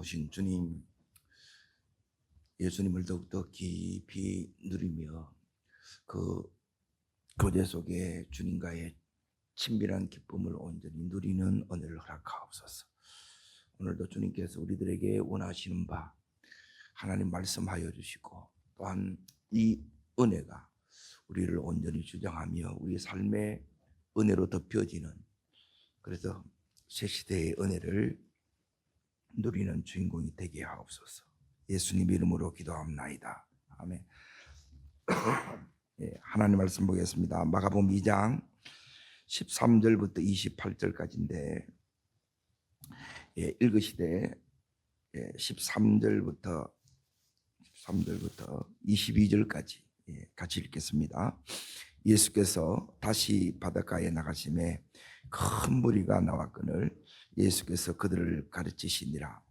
오신 주님, 예수님을 더욱더 깊이 누리며 그 교제 속에 주님과의 친밀한 기쁨을 온전히 누리는 은혜를 허락하옵소서. 오늘도 주님께서 우리들에게 원하시는 바 하나님 말씀하여 주시고, 또한 이 은혜가 우리를 온전히 주장하며 우리 삶의 은혜로 덮여지는, 그래서 새 시대의 은혜를 누리는 주인공이 되게 하옵소서. 예수님 이름으로 기도합나이다. 아멘. 하나님 말씀 보겠습니다. 마가복음 2장 13절부터 28절까지인데, 읽으시되 13절부터 22절까지 같이 읽겠습니다. 예수께서 다시 바닷가에 나가심에 큰 무리가 나왔거늘 예수께서 그들을 가르치시니라.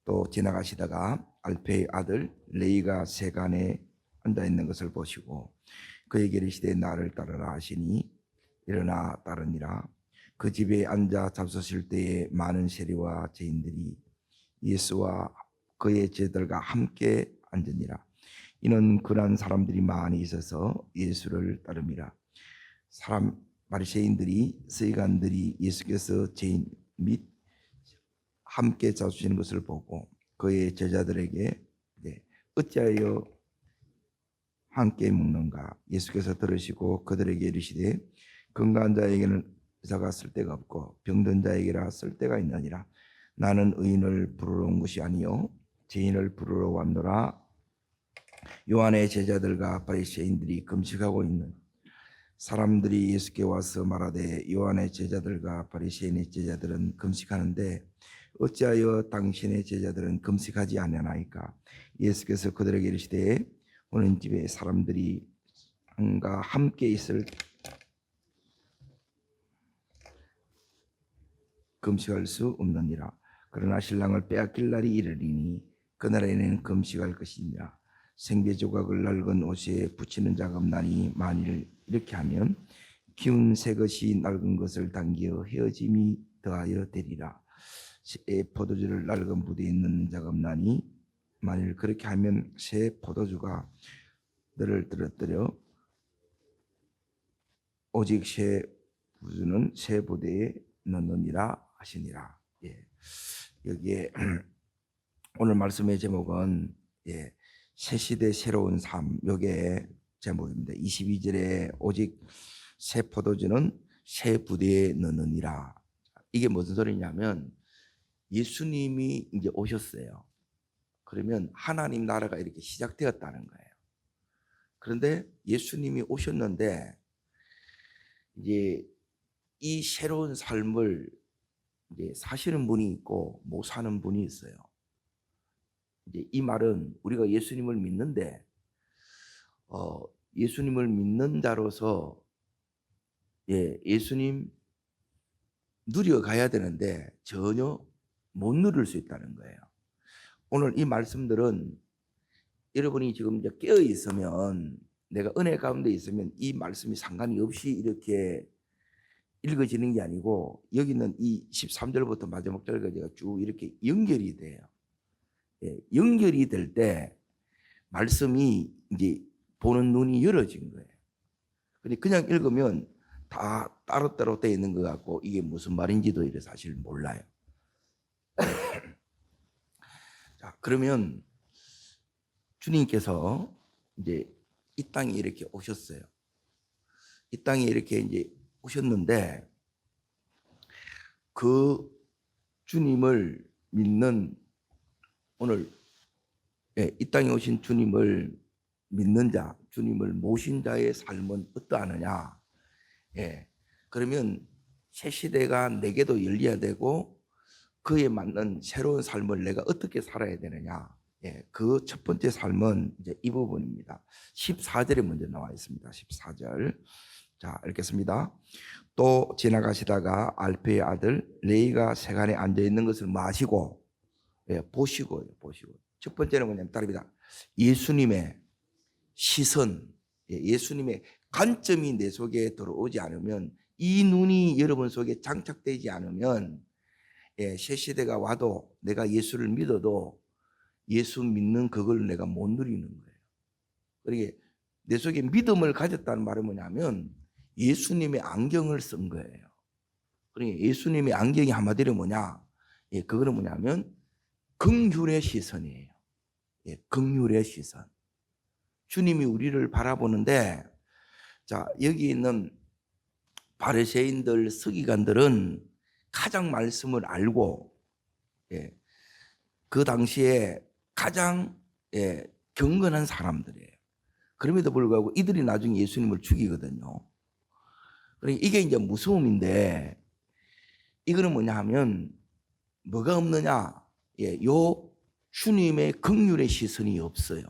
또 지나가시다가 알페의 아들 레이가 세간에 앉아 있는 것을 보시고 그에게 이르시되 나를 따르라 하시니 일어나 따르니라. 그 집에 앉아 잡수실 때에 많은 세리와 죄인들이 예수와 그의 제자들과 함께 앉으니라. 이는 그런 사람들이 많이 있어서 예수를 따름이라. 바리새인들이 서기관들이 예수께서 죄인 및 함께 잡수시는 것을 보고 그의 제자들에게 어찌하여 함께 먹는가? 예수께서 들으시고 그들에게 이르시되 건강한 자에게는 의사가 쓸 데가 없고 병든 자에게라 쓸 데가 있느니라. 나는 의인을 부르러 온 것이 아니요 죄인을 부르러 왔노라. 요한의 제자들과 바리새인들이 금식하고 있는 사람들이 예수께 와서 말하되 요한의 제자들과 바리새인의 제자들은 금식하는데 어찌하여 당신의 제자들은 금식하지 아니하나이까? 예수께서 그들에게 이르시되 오는 집에 사람들이 함께 있을 금식할 수 없느니라. 그러나 신랑을 빼앗길 날이 이르리니 그날에는 금식할 것이니라. 생배 조각을 낡은 옷에 붙이는 자가 없나니 만일 이렇게 하면 기운 새 것이 낡은 것을 당겨 헤어짐이 더하여 되리라. 포도주를 낡은 부대에 넣는 자가 없나니 만일 그렇게 하면 새 포도주가 너를 떨어뜨려 오직 새 부주는 새 부대에 넣느니라 하시니라. 여기에 오늘 말씀의 제목은 새 시대 새로운 삶, 요게 제목입니다. 22절에 오직 새 포도주는 새 부대에 넣느니라. 이게 무슨 소리냐면 예수님이 이제 오셨어요. 그러면 하나님 나라가 이렇게 시작되었다는 거예요. 그런데 예수님이 오셨는데 이제 이 새로운 삶을 이제 사시는 분이 있고 못 사는 분이 있어요. 이제 이 말은 우리가 예수님을 믿는데 예수님을 믿는 자로서 예수님 누려가야 되는데 전혀 못 누릴 수 있다는 거예요. 오늘 이 말씀들은 여러분이 지금 이제 깨어 있으면, 내가 은혜 가운데 있으면 이 말씀이 상관이 없이 이렇게 읽어지는 게 아니고 여기는 이 13절부터 마지막 절까지가 쭉 이렇게 연결이 돼요. 연결이 될 때 말씀이 이제 보는 눈이 열어진 거예요. 근데 그냥 읽으면 다 따로따로 되어 있는 것 같고 이게 무슨 말인지도 사실 몰라요. 자, 그러면 주님께서 이제 이 땅에 이렇게 오셨어요. 이 땅에 이렇게 이제 오셨는데 그 주님을 믿는, 오늘 이 땅에 오신 주님을 믿는 자, 주님을 모신 자의 삶은 어떠하느냐? 그러면 새 시대가 내게도 열려야 되고 그에 맞는 새로운 삶을 내가 어떻게 살아야 되느냐? 그 첫 번째 삶은 이제 이 부분입니다. 14절에 먼저 나와 있습니다. 14절. 자, 읽겠습니다. 또 지나가시다가 알페의 아들 레이가 세간에 앉아 있는 것을 보시고. 첫 번째는 뭐냐면 따릅니다. 예수님의 시선, 예수님의 관점이 내 속에 들어오지 않으면, 이 눈이 여러분 속에 장착되지 않으면 새 시대가 와도 내가 예수를 믿어도 예수 믿는 그걸 내가 못 누리는 거예요. 그러게 내 속에 믿음을 가졌다는 말은 뭐냐면 예수님의 안경을 쓴 거예요. 그러니까 예수님의 안경이 한마디로 뭐냐? 그거는 뭐냐면 긍휼의 시선이에요. 긍휼의 시선. 주님이 우리를 바라보는데, 자, 여기 있는 바리새인들, 서기관들은 가장 말씀을 알고, 그 당시에 가장 경건한 사람들이에요. 그럼에도 불구하고 이들이 나중에 예수님을 죽이거든요. 그러니까 이게 이제 무서움인데, 이거는 뭐냐 하면 뭐가 없느냐? 요 주님의 긍휼의 시선이 없어요.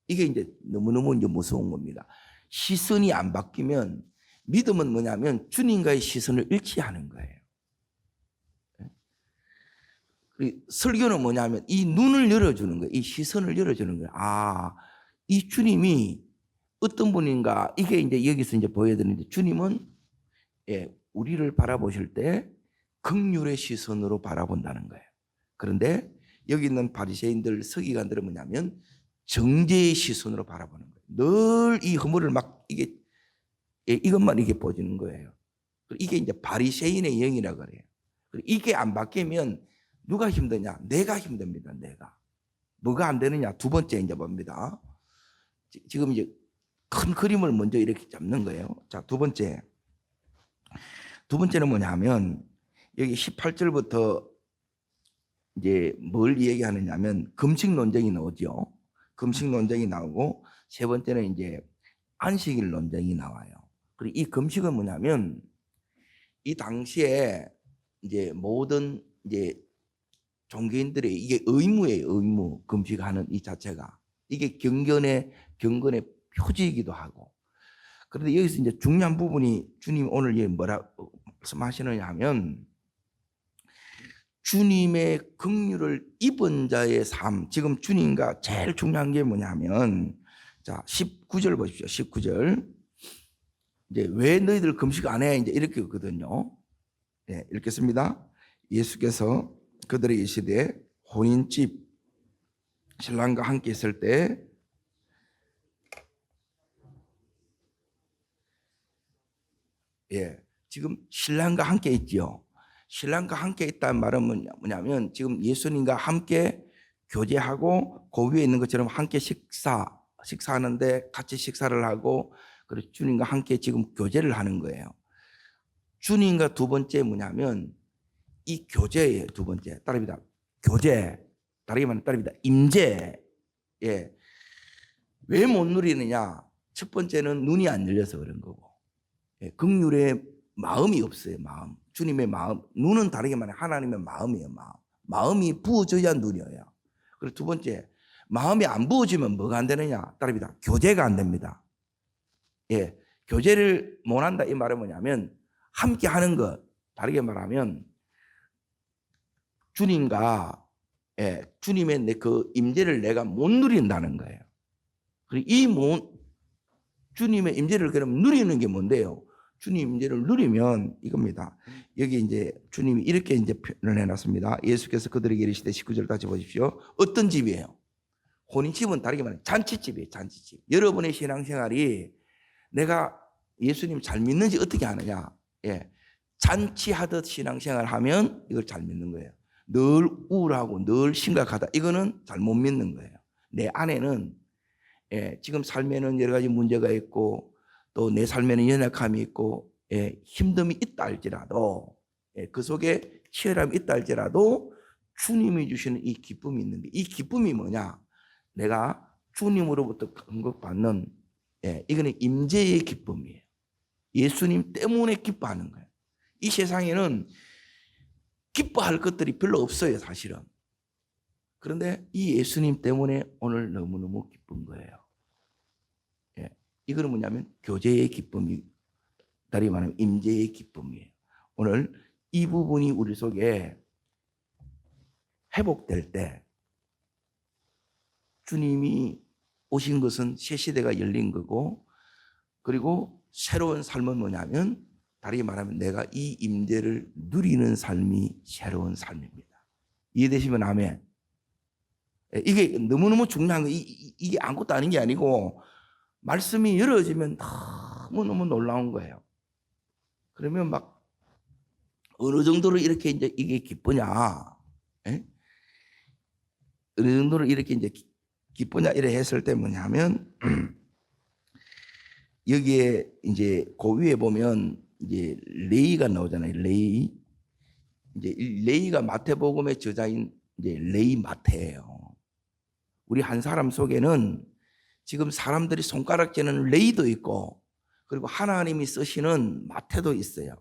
이게 이제 너무너무 이제 무서운 겁니다. 시선이 안 바뀌면 믿음은 뭐냐면 주님과의 시선을 일치하는 거예요. 설교는 뭐냐면 이 눈을 열어주는 거예요. 이 시선을 열어주는 거예요. 아, 이 주님이 어떤 분인가, 이게 이제 여기서 이제 보여드리는데, 주님은 우리를 바라보실 때 긍휼의 시선으로 바라본다는 거예요. 그런데 여기 있는 바리새인들, 서기관들은 뭐냐면 정죄의 시선으로 바라보는 거예요. 늘 이 허물을 막 이것만 이게 보여주는 거예요. 이게 이제 바리새인의 영이라 그래요. 이게 안 바뀌면 누가 힘드냐? 내가 힘듭니다. 내가. 뭐가 안 되느냐? 두 번째 이제 봅니다. 지금 이제 큰 그림을 먼저 이렇게 잡는 거예요. 자, 두 번째는 뭐냐면 여기 18절부터 이제 뭘 얘기하느냐면 금식 논쟁이 나오죠. 금식 논쟁이 나오고 세 번째는 이제 안식일 논쟁이 나와요. 그리고 이 금식은 뭐냐면 이 당시에 이제 모든 이제 종교인들의 이게 의무예요. 의무. 금식하는 이 자체가 이게 경건의 표지이기도 하고. 그런데 여기서 이제 중요한 부분이 주님 오늘 뭐라 말씀하시느냐 하면 주님의 긍휼을 입은 자의 삶. 지금 주님과 제일 중요한 게 뭐냐면, 자, 19절 보십시오. 19절. 이제 왜 너희들 금식 안 해? 이제 이렇게 있거든요. 읽겠습니다. 예수께서 그들에게 이르시되 혼인집 신랑과 함께 있을 때 지금 신랑과 함께 있지요. 신랑과 함께 있다는 말은 뭐냐면 지금 예수님과 함께 교제하고 그 위에 있는 것처럼 함께 식사하는데 같이 식사를 하고 그리고 주님과 함께 지금 교제를 하는 거예요. 주님과 두 번째 뭐냐면 이 교제예요. 두 번째 따릅니다. 교제. 다르게 말하면 따릅니다. 임재. 왜 못 누리느냐? 첫 번째는 눈이 안 열려서 그런 거고, 긍휼의 마음이 없어요. 마음. 주님의 마음. 눈은 다르게 말하면 하나님의 마음이에요. 마음이 부어져야 눈이에요. 그리고 두 번째, 마음이 안 부어지면 뭐가 안 되느냐? 따릅니다. 교제가 안 됩니다. 교제를 못 한다 이 말은 뭐냐면 함께 하는 것. 다르게 말하면 주님과 주님의 그 임재를 내가 못 누린다는 거예요. 그리고 주님의 임재를 그럼 누리는 게 뭔데요? 주님 임재를 누리면 이겁니다. 여기 이제 주님이 이렇게 이제 표현을 해놨습니다. 예수께서 그들에게 이르시되 19절 다시 보십시오. 어떤 집이에요? 혼인집은 다르게 말하면 잔치집이에요. 잔치집. 여러분의 신앙생활이 내가 예수님 잘 믿는지 어떻게 아느냐? 잔치하듯 신앙생활 하면 이걸 잘 믿는 거예요. 늘 우울하고 늘 심각하다. 이거는 잘 못 믿는 거예요. 내 안에는 지금 삶에는 여러 가지 문제가 있고 또 내 삶에는 연약함이 있고 힘듦이 있다 할지라도 그 속에 치열함이 있다 할지라도 주님이 주시는 이 기쁨이 있는데 이 기쁨이 뭐냐? 내가 주님으로부터 공급받는 이거는 임재의 기쁨이에요. 예수님 때문에 기뻐하는 거예요. 이 세상에는 기뻐할 것들이 별로 없어요, 사실은. 그런데 이 예수님 때문에 오늘 너무너무 기쁜 거예요. 이거는 뭐냐면 교제의 기쁨이, 다리 말하면 임재의 기쁨이에요. 오늘 이 부분이 우리 속에 회복될 때 주님이 오신 것은 새 시대가 열린 거고, 그리고 새로운 삶은 뭐냐면 다르게 말하면 내가 이 임재를 누리는 삶이 새로운 삶입니다. 이해되시면 아멘. 이게 너무너무 중요한 거. 이게 아무것도 아닌 게 아니고 말씀이 열어지면 너무너무 놀라운 거예요. 그러면 막 어느 정도로 이렇게 이제 이게 기쁘냐, 에? 어느 정도로 이렇게 이제 기쁘냐 이래 했을 때 뭐냐면 여기에 이제 그 위에 보면 이제 레이가 나오잖아요. 레이. 이제 레이가 마태복음의 저자인 이제 레이 마태예요. 우리 한 사람 속에는 지금 사람들이 손가락 재는 레이도 있고 그리고 하나님이 쓰시는 마태도 있어요.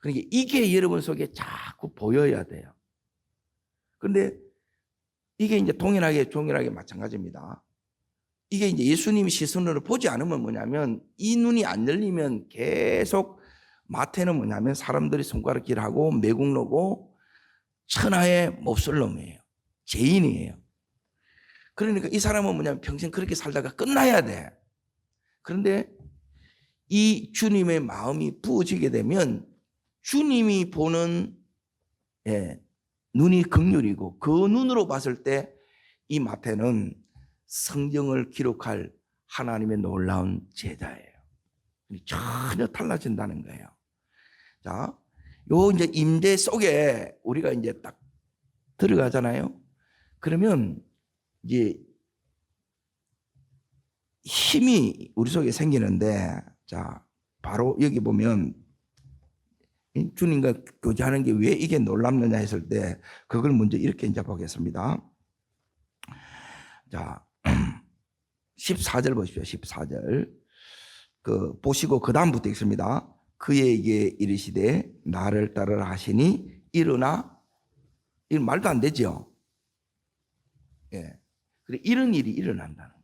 그러니까 이게 여러분 속에 자꾸 보여야 돼요. 그런데 이게 이제 동일하게 마찬가지입니다. 이게 이제 예수님이 시선으로 보지 않으면 뭐냐면 이 눈이 안 열리면 계속 마태는 뭐냐면 사람들이 손가락질하고 매국노고 천하의 몹쓸 놈이에요. 죄인이에요. 그러니까 이 사람은 뭐냐면 평생 그렇게 살다가 끝나야 돼. 그런데 이 주님의 마음이 부어지게 되면 주님이 보는 눈이 긍휼이고 그 눈으로 봤을 때 이 마태는 성경을 기록할 하나님의 놀라운 제자예요. 전혀 달라진다는 거예요. 자, 요 이제 임재 속에 우리가 이제 딱 들어가잖아요. 그러면 이제 힘이 우리 속에 생기는데, 자, 바로 여기 보면 주님과 교제하는 게 왜 이게 놀랍느냐 했을 때 그걸 먼저 이렇게 이제 보겠습니다. 자, 14절 보십시오. 14절. 보시고 그 다음부터 읽습니다. 그에게 이르시되 나를 따르라 하시니 일어나. 이 말도 안 되죠. 예. 그래 이런 일이 일어난다는.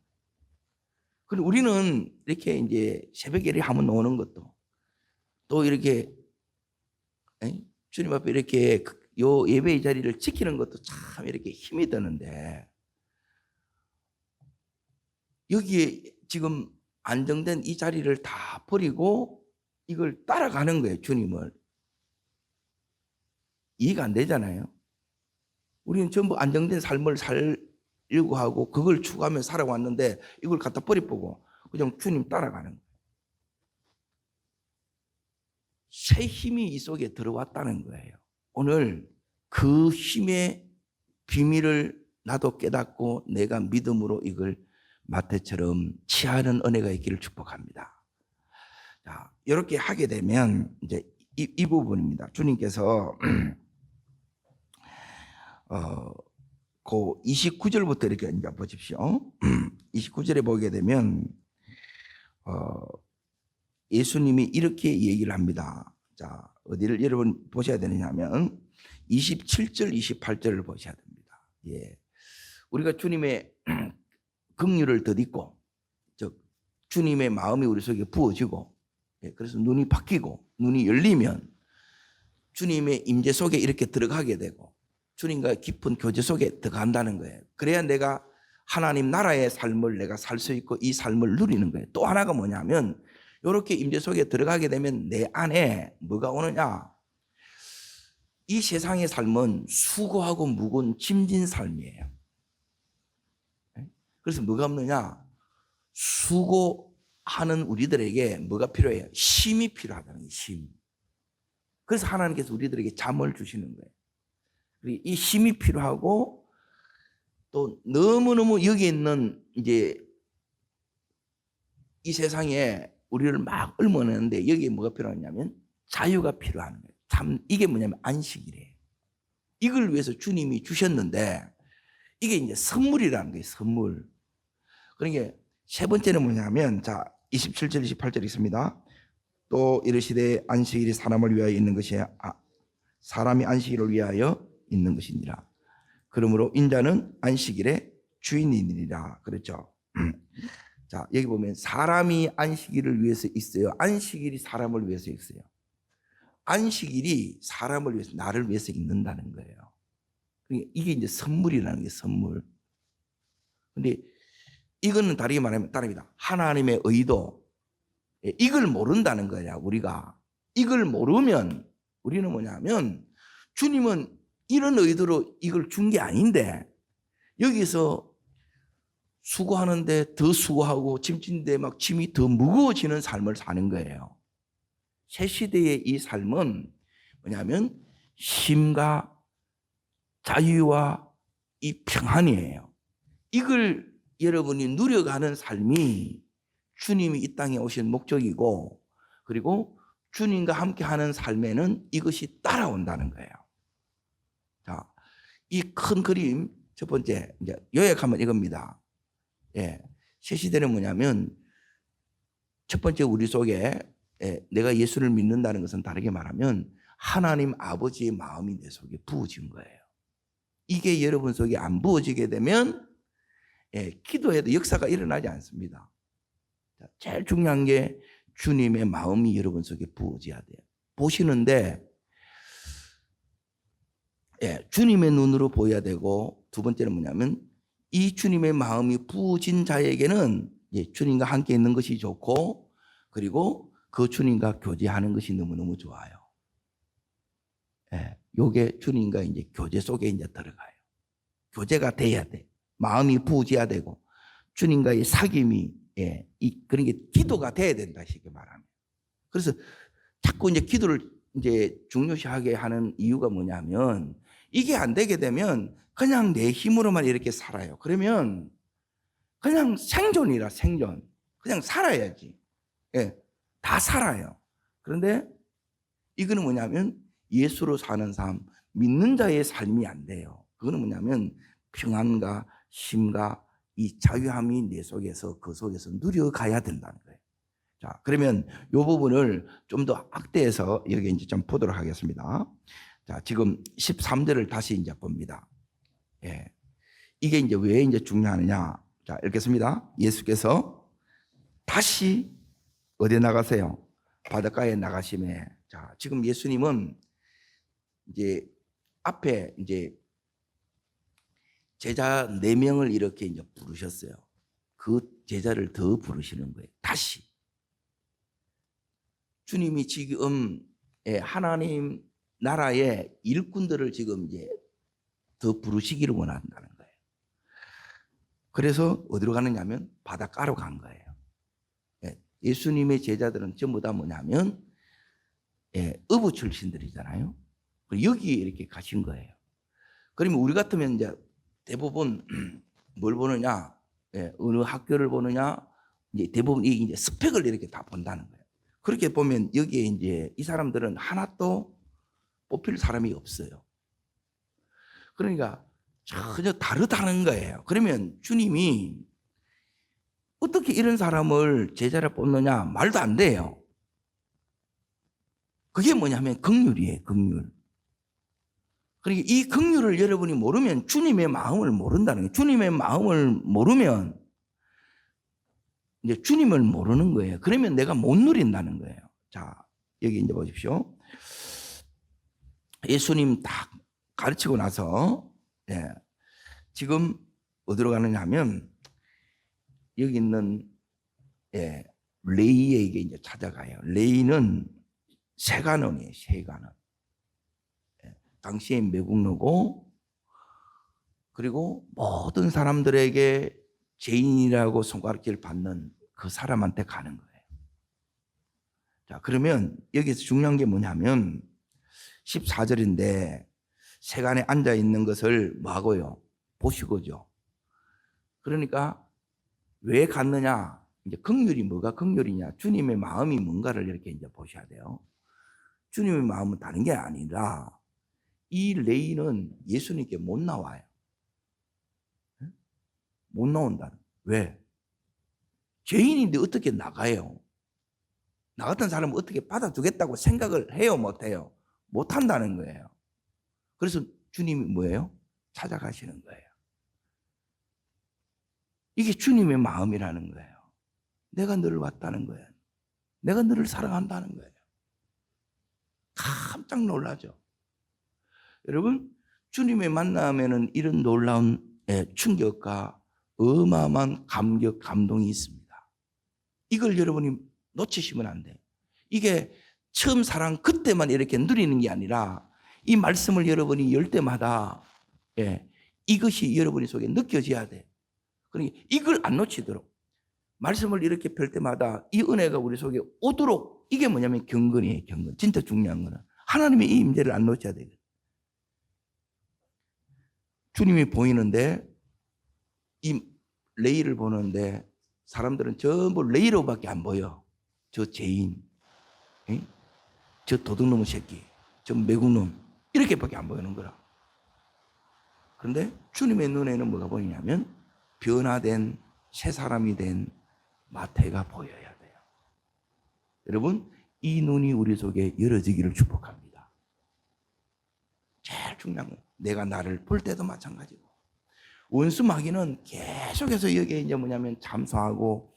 그리고 우리는 이렇게 이제 새벽에 이렇게 한번 나오는 것도 또 이렇게 주님 앞에 이렇게 요 예배의 자리를 지키는 것도 참 이렇게 힘이 드는데 여기에 지금 안정된 이 자리를 다 버리고 이걸 따라가는 거예요. 주님을. 이해가 안 되잖아요. 우리는 전부 안정된 삶을 살려고 하고 그걸 추구하며 살아왔는데 이걸 갖다 버리고 그냥 주님 따라가는 거예요. 새 힘이 이 속에 들어왔다는 거예요. 오늘 그 힘의 비밀을 나도 깨닫고 내가 믿음으로 이걸 마태처럼 취하는 은혜가 있기를 축복합니다. 자, 이렇게 하게 되면 이제 이 부분입니다. 주님께서 그 29절부터 이렇게 이제 보십시오. 29절에 보게 되면 예수님이 이렇게 얘기를 합니다. 자, 어디를 여러분 보셔야 되느냐면 27절, 28절을 보셔야 됩니다. 예. 우리가 주님의 긍휼을 덧입고 즉 주님의 마음이 우리 속에 부어지고 그래서 눈이 바뀌고 눈이 열리면 주님의 임재 속에 이렇게 들어가게 되고 주님과 깊은 교제 속에 들어간다는 거예요. 그래야 내가 하나님 나라의 삶을 내가 살 수 있고 이 삶을 누리는 거예요. 또 하나가 뭐냐면 이렇게 임재 속에 들어가게 되면 내 안에 뭐가 오느냐, 이 세상의 삶은 수고하고 무거운 짐진 삶이에요. 그래서 뭐가 없느냐? 수고하는 우리들에게 뭐가 필요해요? 쉼이 필요하다는 거예요. 쉼. 그래서 하나님께서 우리들에게 잠을 주시는 거예요. 그리고 이 쉼이 필요하고 또 너무너무 여기 있는 이제 이 세상에 우리를 막 얽어내는데 여기에 뭐가 필요하냐면 자유가 필요한 거예요. 참 이게 뭐냐면 안식이래요. 이걸 위해서 주님이 주셨는데 이게 이제 선물이라는 거예요. 선물. 그러니까 세 번째는 뭐냐면 자 27절 28절 있습니다. 또 이르시되 안식일이 사람을 위하여 있는 것이 사람이 안식일을 위하여 있는 것이니라. 그러므로 인자는 안식일의 주인이니라. 그렇죠. 자 여기 보면 사람이 안식일을 위해서 있어요. 안식일이 사람을 위해서 있어요. 안식일이 사람을 위해서 나를 위해서 있는다는 거예요. 그러니까 이게 이제 선물이라는 게 선물. 근데 이거는 다르게 말하면 따릅니다. 하나님의 의도 이걸 모른다는 거야 우리가. 이걸 모르면 우리는 뭐냐면 주님은 이런 의도로 이걸 준 게 아닌데 여기서 수고하는데 더 수고하고 짐진데 막 짐이 더 무거워지는 삶을 사는 거예요. 새 시대의 이 삶은 뭐냐면 쉼과 자유와 이 평안이에요. 이걸 여러분이 누려가는 삶이 주님이 이 땅에 오신 목적이고, 그리고 주님과 함께 하는 삶에는 이것이 따라온다는 거예요. 자, 이 큰 그림 첫 번째 이제 요약하면 이겁니다. 예, 새 시대는 뭐냐면 첫 번째 우리 속에 내가 예수를 믿는다는 것은 다르게 말하면 하나님 아버지의 마음이 내 속에 부어진 거예요. 이게 여러분 속에 안 부어지게 되면 기도해도 역사가 일어나지 않습니다. 제일 중요한 게 주님의 마음이 여러분 속에 부어져야 돼요. 보시는데 주님의 눈으로 보여야 되고, 두 번째는 뭐냐면 이 주님의 마음이 부어진 자에게는 주님과 함께 있는 것이 좋고, 그리고 그 주님과 교제하는 것이 너무너무 좋아요. 요게 주님과 이제 교제 속에 이제 들어가요. 교제가 돼야 돼. 마음이 부어져야 되고, 주님과의 사귐이 그런 게 기도가 돼야 된다, 쉽게 말하면. 그래서 자꾸 이제 기도를 이제 중요시하게 하는 이유가 뭐냐면, 이게 안 되게 되면 그냥 내 힘으로만 이렇게 살아요. 그러면 그냥 생존이라 생존. 그냥 살아야지. 다 살아요. 그런데 이거는 뭐냐면 예수로 사는 삶, 믿는 자의 삶이 안 돼요. 그거는 뭐냐면 평안과 쉼과 이 자유함이 내 속에서, 그 속에서 누려가야 된다는 거예요. 자, 그러면 이 부분을 좀 더 확대해서 여기 이제 좀 보도록 하겠습니다. 자, 지금 13절을 다시 이제 봅니다. 이게 이제 왜 이제 중요하느냐. 자, 읽겠습니다. 예수께서 다시 어디에 나가세요? 바닷가에 나가심에. 자, 지금 예수님은 이제 앞에 이제 제자 4명을 이렇게 이제 부르셨어요. 그 제자를 더 부르시는 거예요. 다시. 주님이 지금 하나님 나라의 일꾼들을 지금 이제 더 부르시기를 원한다는 거예요. 그래서 어디로 가느냐면 바닷가로 간 거예요. 예수님의 제자들은 전부 다 뭐냐면 어부 출신들이잖아요. 여기에 이렇게 가신 거예요. 그러면 우리 같으면 이제 대부분 뭘 보느냐, 어느 학교를 보느냐, 이제 대부분 이제 스펙을 이렇게 다 본다는 거예요. 그렇게 보면 여기에 이제 이 사람들은 하나도 뽑힐 사람이 없어요. 그러니까 전혀 다르다는 거예요. 그러면 주님이 어떻게 이런 사람을 제자를 뽑느냐, 말도 안 돼요. 그게 뭐냐면 긍휼이에요, 긍휼. 그러니까 이 긍휼을 여러분이 모르면 주님의 마음을 모른다는 거예요. 주님의 마음을 모르면 이제 주님을 모르는 거예요. 그러면 내가 못 누린다는 거예요. 자, 여기 이제 보십시오. 예수님 딱 가르치고 나서 지금 어디로 가느냐 하면 여기 있는 레이에게 이제 찾아가요. 레이는 세간원이에요. 세간원. 당시의 매국노고, 그리고 모든 사람들에게 죄인이라고 손가락질 받는 그 사람한테 가는 거예요. 자, 그러면 여기서 중요한 게 뭐냐면 14절인데 세간에 앉아 있는 것을 뭐 하고요? 보시고죠. 그러니까 왜 갔느냐? 이제 긍휼이 뭐가 긍휼이냐? 주님의 마음이 뭔가를 이렇게 이제 보셔야 돼요. 주님의 마음은 다른 게 아니라 이 레이는 예수님께 못 나와요. 못 나온다. 왜? 죄인인데 어떻게 나가요? 나 같은 사람은 어떻게 받아주겠다고 생각을 해요? 못해요? 못한다는 거예요. 그래서 주님이 뭐예요? 찾아가시는 거예요. 이게 주님의 마음이라는 거예요. 내가 너를 왔다는 거예요. 내가 너를 사랑한다는 거예요. 깜짝 놀라죠. 여러분, 주님의 만남에는 이런 놀라운 충격과 어마어마한 감격, 감동이 있습니다. 이걸 여러분이 놓치시면 안 돼요. 이게 처음 사랑 그때만 이렇게 누리는 게 아니라 이 말씀을 여러분이 열 때마다 이것이 여러분의 속에 느껴져야 돼. 그러니까 이걸 안 놓치도록 말씀을 이렇게 펼 때마다 이 은혜가 우리 속에 오도록 이게 뭐냐면 경건이에요. 경건. 진짜 중요한 거는 하나님의 이 임재를 안 놓쳐야 돼요. 주님이 보이는데 이 레이를 보는데 사람들은 전부 레이로밖에 안 보여. 저 죄인, 저 도둑놈의 새끼, 저 매국놈 이렇게밖에 안 보이는 거라. 그런데 주님의 눈에는 뭐가 보이냐면 변화된 새 사람이 된 마태가 보여야 돼요. 여러분 이 눈이 우리 속에 열어지기를 축복합니다. 제일 중요한 건 내가 나를 볼 때도 마찬가지고 원수 마귀는 계속해서 여기에 이제 뭐냐면 참소하고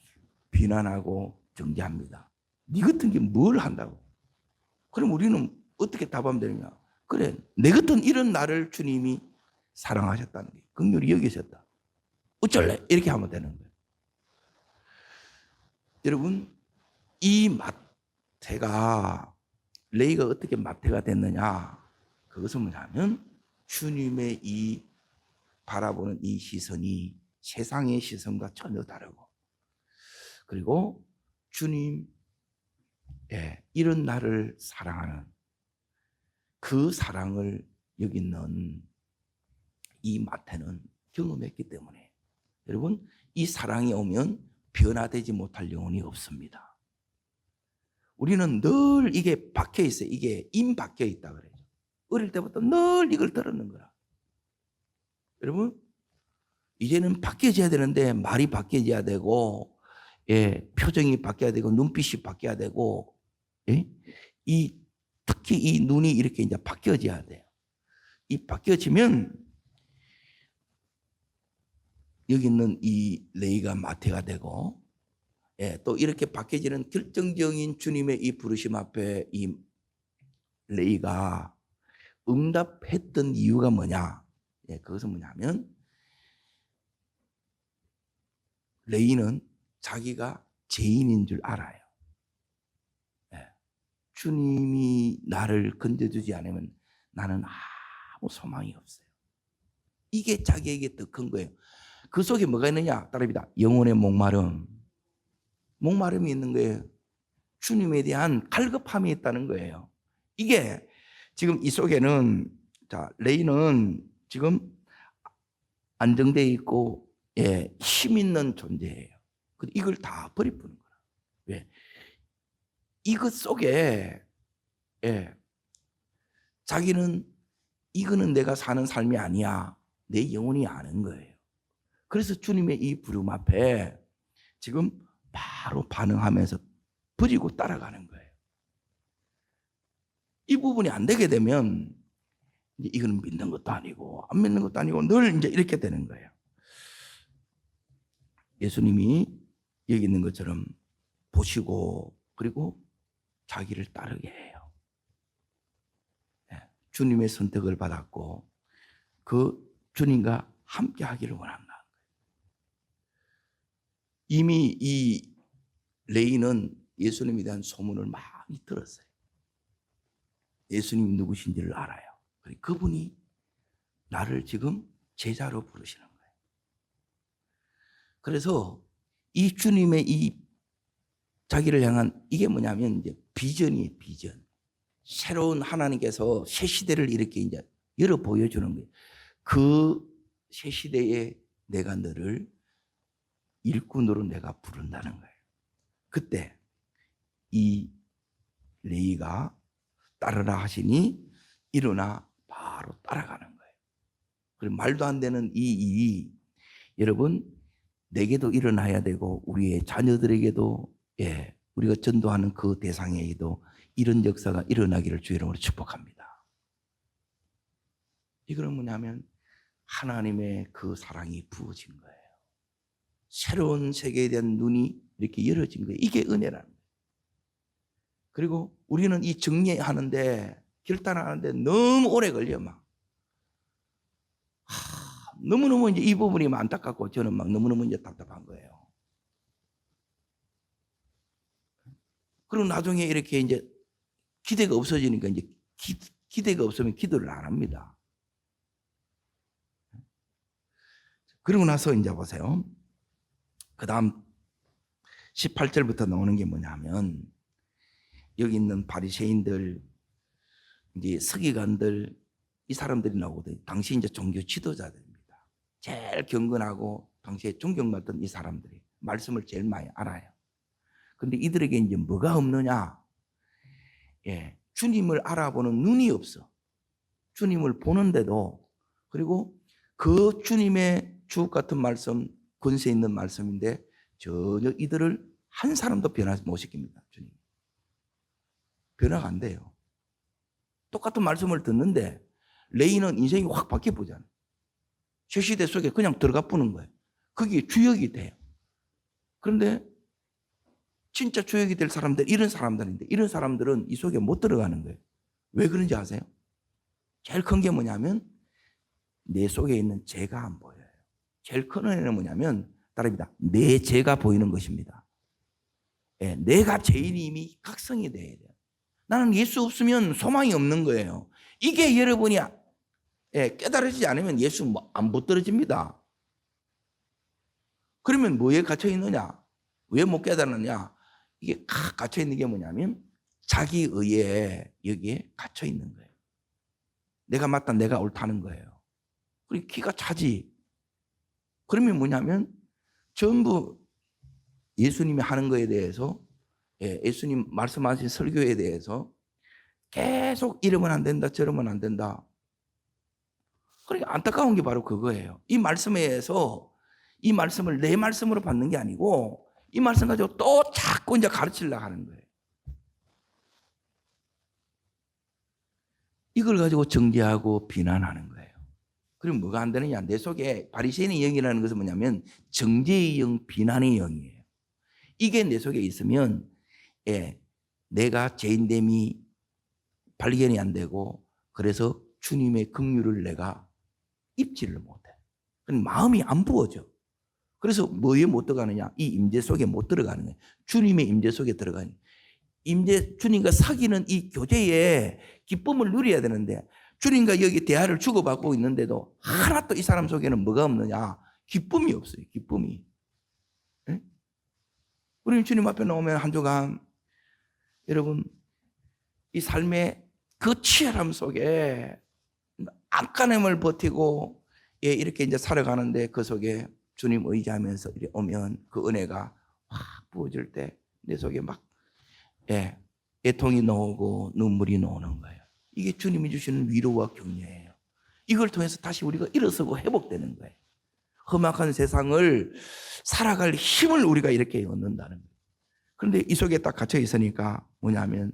비난하고 정죄합니다. 네 같은 게 뭘 한다고? 그럼 우리는 어떻게 답하면 되느냐? 그래, 내 같은 이런 나를 주님이 사랑하셨다는 게 긍휼히 여기셨다. 어쩔래? 이렇게 하면 되는 거예요. 여러분, 이 마태가 레이가 어떻게 마태가 됐느냐? 그것은 뭐냐면 주님의 이 바라보는 이 시선이 세상의 시선과 전혀 다르고 그리고 주님 이런 나를 사랑하는 그 사랑을 여기 있는 이 마태는 경험했기 때문에 여러분 이 사랑이 오면 변화되지 못할 영혼이 없습니다. 우리는 늘 이게 박혀 있어요. 이게 임 박혀 있다 그래요. 어릴 때부터 늘 이걸 들었는 거라. 여러분 이제는 바뀌어져야 되는데 말이 바뀌어져야 되고 표정이 바뀌어야 되고 눈빛이 바뀌어야 되고 특히 이 눈이 이렇게 이제 바뀌어져야 돼요. 이 바뀌어지면 여기 있는 이 레이가 마태가 되고 또 이렇게 바뀌어지는 결정적인 주님의 이 부르심 앞에 이 레이가 응답했던 이유가 뭐냐? 그것은 뭐냐면 레이는 자기가 죄인인 줄 알아요. 주님이 나를 건져주지 않으면 나는 아무 소망이 없어요. 이게 자기에게 더 큰 거예요. 그 속에 뭐가 있느냐? 따라합니다. 영혼의 목마름. 목마름이 있는 거예요. 주님에 대한 갈급함이 있다는 거예요. 이게 지금 이 속에는 레이는 지금 안정되어 있고 힘 있는 존재예요. 이걸 다 버리푸는 거야. 왜? 이것 속에 자기는 이거는 내가 사는 삶이 아니야. 내 영혼이 아는 거예요. 그래서 주님의 이 부름 앞에 지금 바로 반응하면서 버리고 따라가는 거예요. 이 부분이 안 되게 되면 이제 이거는 믿는 것도 아니고 안 믿는 것도 아니고 늘 이제 이렇게 되는 거예요. 예수님이 여기 있는 것처럼 보시고 그리고 자기를 따르게 해요. 주님의 선택을 받았고 그 주님과 함께 하기를 원한다. 이미 이 레이는 예수님에 대한 소문을 많이 들었어요. 예수님이 누구신지를 알아요. 그분이 나를 지금 제자로 부르시는 거예요. 그래서 이 주님의 이 자기를 향한 이게 뭐냐면 이제 비전이에요, 비전. 새로운 하나님께서 새 시대를 이렇게 이제 열어 보여주는 거예요. 그 새 시대에 내가 너를 일꾼으로 내가 부른다는 거예요. 그때 이 레이가 따르라 하시니 일어나 바로 따라가는 거예요. 그리고 말도 안 되는 이 일이 여러분 내게도 일어나야 되고 우리의 자녀들에게도 우리가 전도하는 그 대상에게도 이런 역사가 일어나기를 주의 이름으로 축복합니다. 이거는 뭐냐면 하나님의 그 사랑이 부어진 거예요. 새로운 세계에 대한 눈이 이렇게 열어진 거예요. 이게 은혜라는 거예요. 그리고 우리는 이 정리하는데 결단하는데 너무 오래 걸려 막. 너무너무 이제 이 부분이 안타깝고 저는 막 너무너무 이제 답답한 거예요. 그리고 나중에 이렇게 이제 기대가 없어지니까 이제 기대가 없으면 기도를 안 합니다. 그러고 나서 이제 보세요. 그 다음 18절부터 나오는 게 뭐냐면 여기 있는 바리새인들, 이제 서기관들, 이 사람들이 나오거든요. 당시 이제 종교 지도자들입니다. 제일 경건하고 당시에 존경받던 이 사람들이 말씀을 제일 많이 알아요. 근데 이들에게 이제 뭐가 없느냐? 주님을 알아보는 눈이 없어. 주님을 보는데도, 그리고 그 주님의 주옥 같은 말씀, 권세 있는 말씀인데 전혀 이들을 한 사람도 변화 못 시킵니다. 주님. 변화가 안 돼요. 똑같은 말씀을 듣는데 레이는 인생이 확 바뀌어 보잖아요. 쉐시대 속에 그냥 들어가 보는 거예요. 그게 주역이 돼요. 그런데 진짜 주역이 될 사람들, 이런 사람들인데 이런 사람들은 이 속에 못 들어가는 거예요. 왜 그런지 아세요? 제일 큰 게 뭐냐면 내 속에 있는 죄가 안 보여요. 제일 큰 은혜는 뭐냐면 따릅니다. 내 죄가 보이는 것입니다. 내가 죄인임이 각성이 돼야 돼요. 나는 예수 없으면 소망이 없는 거예요. 이게 여러분이 깨달아지지 않으면 예수 안 붙들어집니다. 그러면 뭐에 갇혀 있느냐? 왜 못 깨달았느냐? 이게 갇혀 있는 게 뭐냐면 자기 의에 여기에 갇혀 있는 거예요. 내가 맞다, 내가 옳다는 거예요. 그리고 기가 차지. 그러면 뭐냐면 전부 예수님이 하는 거에 대해서, 예수님 말씀하신 설교에 대해서 계속 이러면 안 된다, 저러면 안 된다. 그러니까 안타까운 게 바로 그거예요. 이 말씀에서 이 말씀을 내 말씀으로 받는 게 아니고 이 말씀 가지고 또 자꾸 이제 가르치려고 하는 거예요. 이걸 가지고 정죄하고 비난하는 거예요. 그럼 뭐가 안 되느냐? 내 속에 바리새인의 영이라는 것은 뭐냐면 정죄의 영, 비난의 영이에요. 이게 내 속에 있으면 내가 죄인됨이 발견이 안 되고 그래서 주님의 긍휼을 내가 입지를 못해. 그럼 마음이 안 부어져. 그래서 뭐에 못 들어가느냐? 이 임재 속에 못 들어가는 거예요. 주님의 임재 속에 들어가는 임재, 주님과 사귀는 이 교제에 기쁨을 누려야 되는데 주님과 여기 대화를 주고받고 있는데도 하나도 이 사람 속에는 뭐가 없느냐? 기쁨이 없어요. 기쁨이. 우리는 주님 앞에 나오면 한 주간 여러분 이 삶의 그 치열함 속에 안간힘을 버티고 이렇게 이제 살아가는데 그 속에 주님 의지하면서 이렇게 오면 그 은혜가 확 부어질 때 내 속에 막 애통이 나오고 눈물이 나오는 거예요. 이게 주님이 주시는 위로와 격려예요. 이걸 통해서 다시 우리가 일어서고 회복되는 거예요. 험악한 세상을 살아갈 힘을 우리가 이렇게 얻는다는 거예요. 그런데 이 속에 딱 갇혀 있으니까 뭐냐면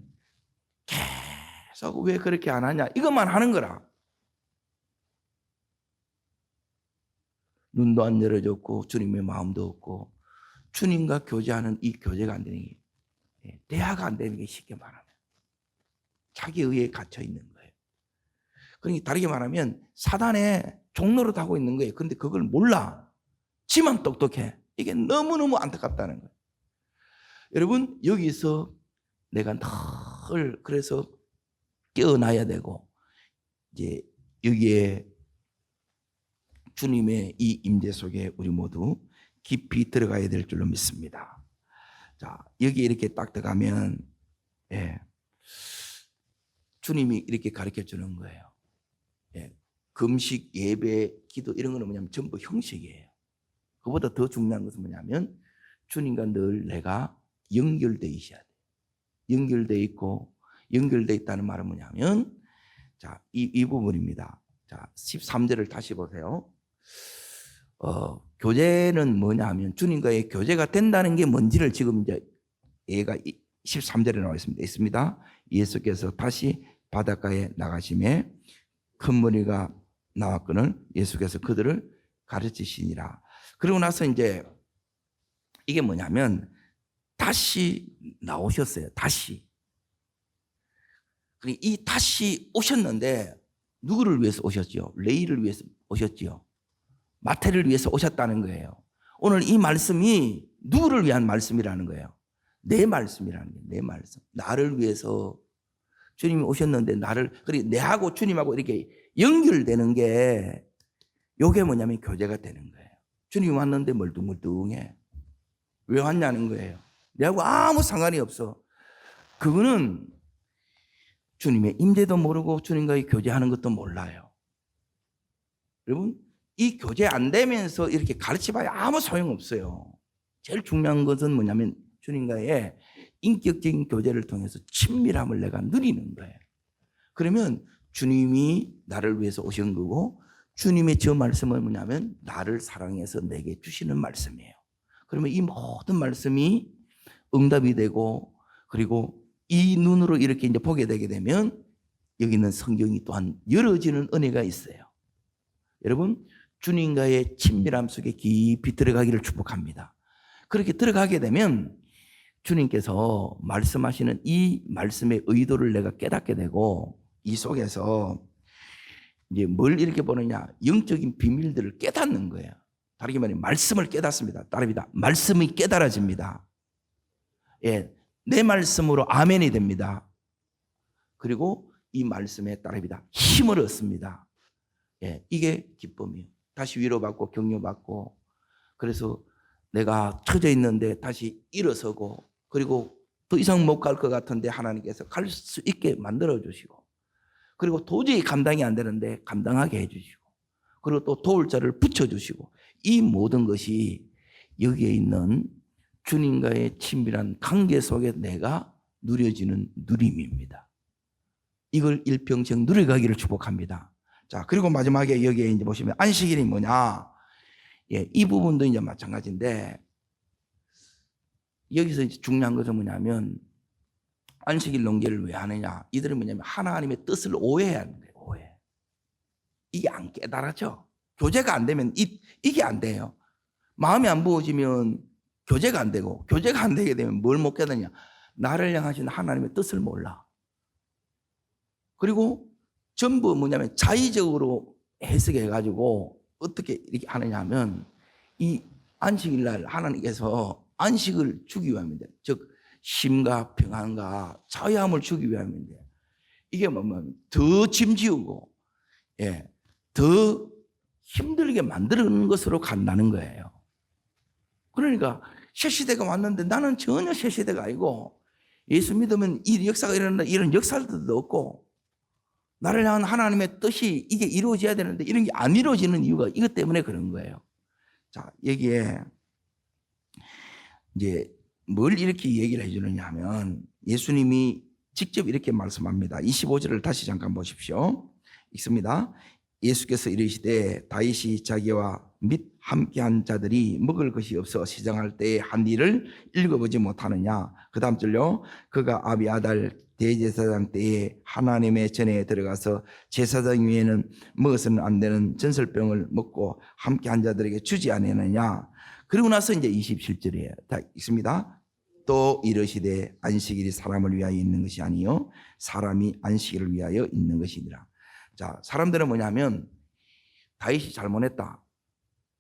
계속 왜 그렇게 안 하냐 이것만 하는 거라. 눈도 안 열어줬고 주님의 마음도 없고 주님과 교제하는 이 교제가 안 되는 게, 대화가 안 되는 게 쉽게 말하면 자기 의에 갇혀 있는 거예요. 그러니까 다르게 말하면 사단의 종로로 타고 있는 거예요. 그런데 그걸 몰라. 지만 똑똑해. 이게 너무너무 안타깝다는 거예요. 여러분 여기서 내가 늘 그래서 깨어나야 되고 이제 여기에 주님의 이 임재 속에 우리 모두 깊이 들어가야 될 줄로 믿습니다. 자, 여기 이렇게 딱 들어가면 주님이 이렇게 가르쳐 주는 거예요. 금식, 예배, 기도 이런 거는 뭐냐면 전부 형식이에요. 그보다 더 중요한 것은 뭐냐면 주님과 늘 내가 연결되어 있어야 돼요. 연결되어 있고 연결되어 있다는 말은 뭐냐면 자, 이 부분입니다. 자, 13절을 다시 보세요. 교제는 뭐냐면 주님과의 교제가 된다는 게 뭔지를 지금 이제 얘가 13절에 나와 있습니다. 예수께서 다시 바닷가에 나가심에 큰 무리가 나왔거늘 예수께서 그들을 가르치시니라. 그러고 나서 이제 이게 뭐냐면 다시 나오셨어요. 다시. 이 다시 오셨는데 누구를 위해서 오셨죠? 레이를 위해서 오셨죠. 마태를 위해서 오셨다는 거예요. 오늘 이 말씀이 누구를 위한 말씀이라는 거예요? 내 말씀이라는 거예요. 내 말씀. 나를 위해서 주님이 오셨는데 나를, 그리고 내하고 주님하고 이렇게 연결되는 게, 요게 뭐냐면 교제가 되는 거예요. 주님이 왔는데 멀뚱멀뚱해. 왜 왔냐는 거예요. 내하고 아무 상관이 없어. 그거는 주님의 임재도 모르고 주님과의 교제하는 것도 몰라요. 여러분, 이 교제 안 되면서 이렇게 가르쳐봐야 아무 소용없어요. 제일 중요한 것은 뭐냐면 주님과의 인격적인 교제를 통해서 친밀함을 내가 누리는 거예요. 그러면 주님이 나를 위해서 오신 거고, 주님의 저 말씀은 뭐냐면 나를 사랑해서 내게 주시는 말씀이에요. 그러면 이 모든 말씀이 응답이 되고, 그리고 이 눈으로 이렇게 이제 보게 되게 되면 여기 있는 성경이 또한 열어지는 은혜가 있어요. 여러분, 주님과의 친밀함 속에 깊이 들어가기를 축복합니다. 그렇게 들어가게 되면 주님께서 말씀하시는 이 말씀의 의도를 내가 깨닫게 되고, 이 속에서 이제 뭘 이렇게 보느냐, 영적인 비밀들을 깨닫는 거예요. 다르게 말하면 말씀을 깨닫습니다. 따릅니다. 말씀이 깨달아집니다. 예, 내 말씀으로 아멘이 됩니다. 그리고 이 말씀에 따릅니다. 힘을 얻습니다. 예, 이게 기쁨이에요. 다시 위로받고 격려받고, 그래서 내가 처져 있는데 다시 일어서고, 그리고 더 이상 못 갈 것 같은데 하나님께서 갈 수 있게 만들어 주시고, 그리고 도저히 감당이 안 되는데 감당하게 해주시고, 그리고 또 도울 자를 붙여주시고, 이 모든 것이 여기에 있는 주님과의 친밀한 관계 속에 내가 누려지는 누림입니다. 이걸 일평생 누려가기를 축복합니다. 자, 그리고 마지막에 여기에 이제 보시면 안식일이 뭐냐? 예, 이 부분도 이제 마찬가지인데, 여기서 이제 중요한 것은 뭐냐면, 안식일 농계를 왜 하느냐? 이들은 뭐냐면 하나님의 뜻을 오해하는 거예요. 오해. 이게 안 깨달아져. 교제가 안 되면 이게 안 돼요. 마음이 안 부어지면 교제가 안 되고, 교제가 안 되게 되면 뭘 못 깨닫냐? 나를 향하신 하나님의 뜻을 몰라. 그리고 전부 뭐냐면 자의적으로 해석해가지고 어떻게 이렇게 하느냐 하면, 이 안식일 날 하나님께서 안식을 주기 위함인데, 즉 쉼과 평안과 자유함을 주기 위함인데, 이게 뭐냐면 더 짐지우고, 예, 더 힘들게 만드는 것으로 간다는 거예요. 그러니까 새 시대가 왔는데 나는 전혀 새 시대가 아니고, 예수 믿으면 이 역사가 일어난다 이런 역사들도 없고, 나를 향한 하나님의 뜻이 이게 이루어져야 되는데 이런 게 안 이루어지는 이유가 이것 때문에 그런 거예요. 자, 여기에 이제 뭘 이렇게 얘기를 해주느냐 하면, 예수님이 직접 이렇게 말씀합니다. 25절을 다시 잠깐 보십시오. 읽습니다. 예수께서 이르시되 다윗이 자기와 및 함께한 자들이 먹을 것이 없어 시장할 때에 한 일을 읽어보지 못하느냐. 그 다음 절요. 그가 아비아달 대제사장 때에 하나님의 전에 들어가서 제사장 위에는 먹어서는 안 되는 전설병을 먹고 함께한 자들에게 주지 아니하느냐. 그리고 나서 이제 27절이에요. 다 읽습니다. 또 이르시되 안식일이 사람을 위하여 있는 것이 아니요 사람이 안식일을 위하여 있는 것이니라. 자, 사람들은 뭐냐면 다윗이 잘못했다.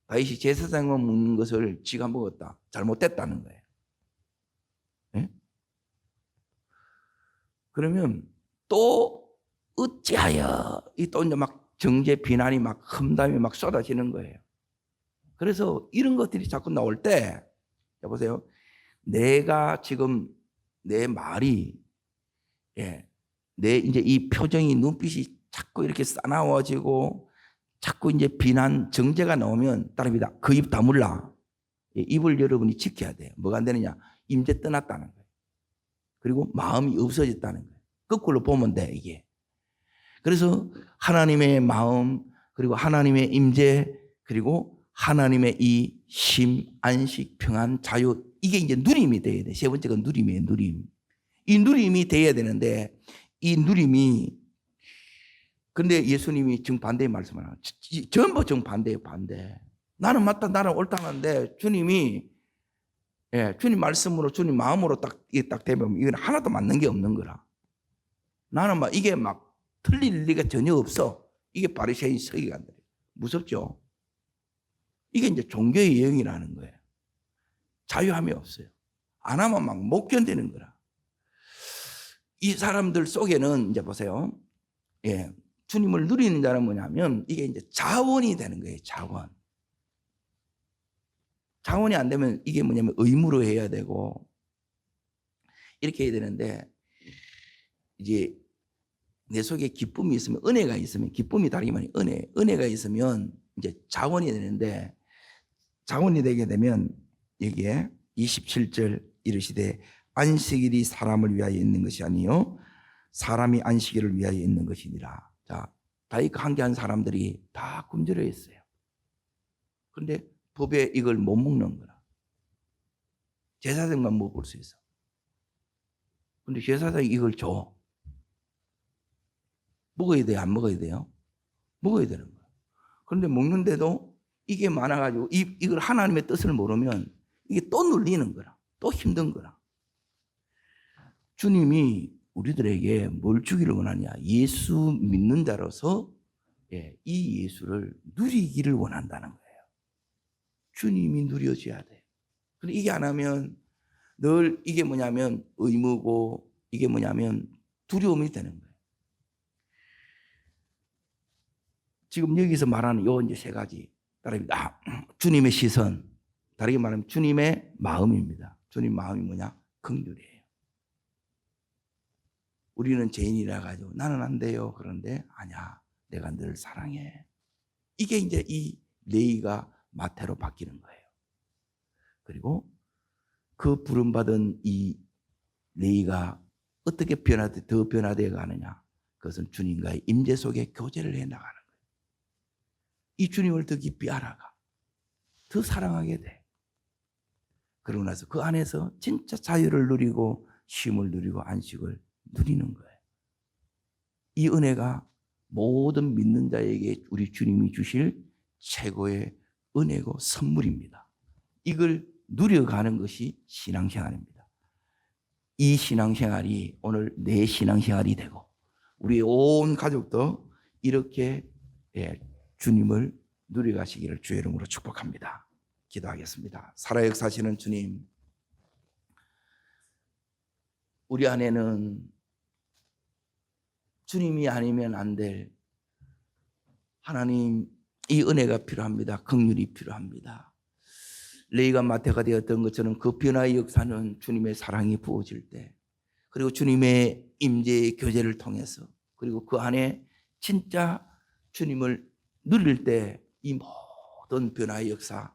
다윗이 제사장을 먹는 것을 지가 먹었다. 잘못됐다는 거예요. 네? 그러면 또 어찌하여 또 이제 막 정죄 비난이 막 험담이 막 쏟아지는 거예요. 그래서 이런 것들이 자꾸 나올 때, 여보세요, 내가 지금 내 말이, 예, 내 이제 이 표정이, 눈빛이 자꾸 이렇게 싸나워지고 자꾸 이제 비난, 정죄가 나오면 따릅니다. 그 입 다물라. 예, 입을 여러분이 지켜야 돼요. 뭐가 안 되느냐? 임재 떠났다는 거예요. 그리고 마음이 없어졌다는 거예요. 거꾸로 보면 돼, 이게. 그래서 하나님의 마음, 그리고 하나님의 임재, 그리고 하나님의 이 쉼, 안식, 평안, 자유, 이게 이제 누림이 돼야 돼. 세 번째가 누림이에요, 누림. 이 누림이 돼야 되는데, 이 누림이, 근데 예수님이 정반대의 말씀을 하는, 전부 정반대예요, 반대. 나는 맞다, 나는 옳다는데, 주님이, 예, 주님 말씀으로, 주님 마음으로 딱 대면 이건 하나도 맞는 게 없는 거라. 나는 막 이게 막 틀릴 리가 전혀 없어. 이게 바리새인 서기관들. 무섭죠? 이게 이제 종교의 영이라는 거예요. 자유함이 없어요. 안 하면 막 못 견디는 거라. 이 사람들 속에는 이제 보세요. 예. 주님을 누리는 자는 뭐냐면 이게 이제 자원이 되는 거예요. 자원. 자원이 안 되면 이게 뭐냐면 의무로 해야 되고 이렇게 해야 되는데 이제 내 속에 기쁨이 있으면 은혜가 있으면 기쁨이 다르게 말이 은혜가 있으면 이제 자원이 되는데 자원이 되게 되면 여기에 27절 이르시되 안식일이 사람을 위하여 있는 것이 아니요 사람이 안식일을 위하여 있는 것이니라. 자, 다윗과 함께한 사람들이 다 굶주려 있어요. 그런데 법에 이걸 못 먹는 거라. 제사장만 먹을 수 있어. 근데 제사장이 이걸 줘. 먹어야 돼요? 안 먹어야 돼요? 먹어야 되는 거예요. 그런데 먹는데도 이게 많아가지고 이걸 하나님의 뜻을 모르면 이게 또 눌리는 거라. 또 힘든 거라. 주님이 우리들에게 뭘 주기를 원하냐? 예수 믿는 자로서 이 예수를 누리기를 원한다는 거예요. 주님이 누려져야 돼. 근데 이게 안 하면 늘 이게 뭐냐면 의무고 이게 뭐냐면 두려움이 되는 거예요. 지금 여기서 말하는 요 이제 세 가지 따릅니다. 주님의 시선, 다르게 말하면 주님의 마음입니다. 주님 마음이 뭐냐? 긍휼이에요. 우리는 죄인이라 가지고 나는 안 돼요. 그런데 아니야, 내가 늘 사랑해. 이게 이제 이 레위가 마태로 바뀌는 거예요. 그리고 그 부름받은 이 레위가 어떻게 더 변화되어 가느냐? 그것은 주님과의 임재 속에 교제를 해 나가는 거예요. 이 주님을 더 깊이 알아가. 더 사랑하게 돼. 그러고 나서 그 안에서 진짜 자유를 누리고 쉼을 누리고 안식을 누리는 거예요. 이 은혜가 모든 믿는 자에게 우리 주님이 주실 최고의 은혜고 선물입니다. 이걸 누려가는 것이 신앙생활입니다. 이 신앙생활이 오늘 내 신앙생활이 되고 우리 온 가족도 이렇게 주님을 누려가시기를 주의 이름으로 축복합니다. 기도하겠습니다. 살아 역사하시는 주님, 우리 안에는 주님이 아니면 안 될 하나님 이 은혜가 필요합니다. 긍휼이 필요합니다. 레위가 마태가 되었던 것처럼 그 변화의 역사는 주님의 사랑이 부어질 때 그리고 주님의 임재의 교제를 통해서 그리고 그 안에 진짜 주님을 누릴 때 이 모든 변화의 역사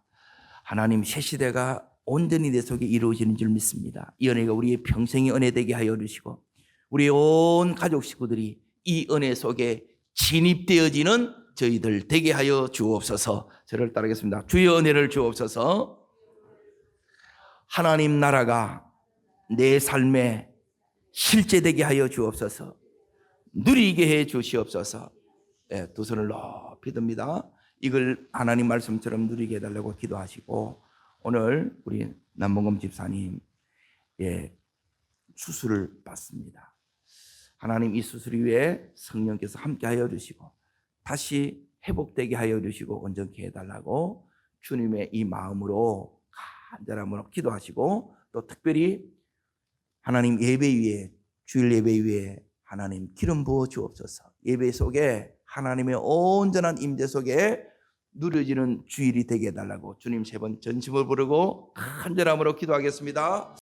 하나님 새 시대가 온전히 내 속에 이루어지는 줄 믿습니다. 이 은혜가 우리의 평생의 은혜 되게 하여 주시고 우리 온 가족 식구들이 이 은혜 속에 진입되어지는 저희들 되게 하여 주옵소서. 저를 따르겠습니다. 주의 은혜를 주옵소서. 하나님 나라가 내 삶에 실제되게 하여 주옵소서. 누리게 해 주시옵소서. 두 손을 높이 듭니다. 이걸 하나님 말씀처럼 누리게 해달라고 기도하시고 오늘 우리 남봉검 집사님 수술을 받습니다. 하나님 이 수술 위에 성령께서 함께하여 주시고 다시 회복되게 하여 주시고 온전케 해달라고 주님의 이 마음으로 간절함으로 기도하시고 또 특별히 하나님 예배 위에 주일 예배 위에 하나님 기름 부어 주옵소서. 예배 속에 하나님의 온전한 임재 속에 누려지는 주일이 되게 해달라고 주님 세 번 전심을 부르고 간절함으로 기도하겠습니다.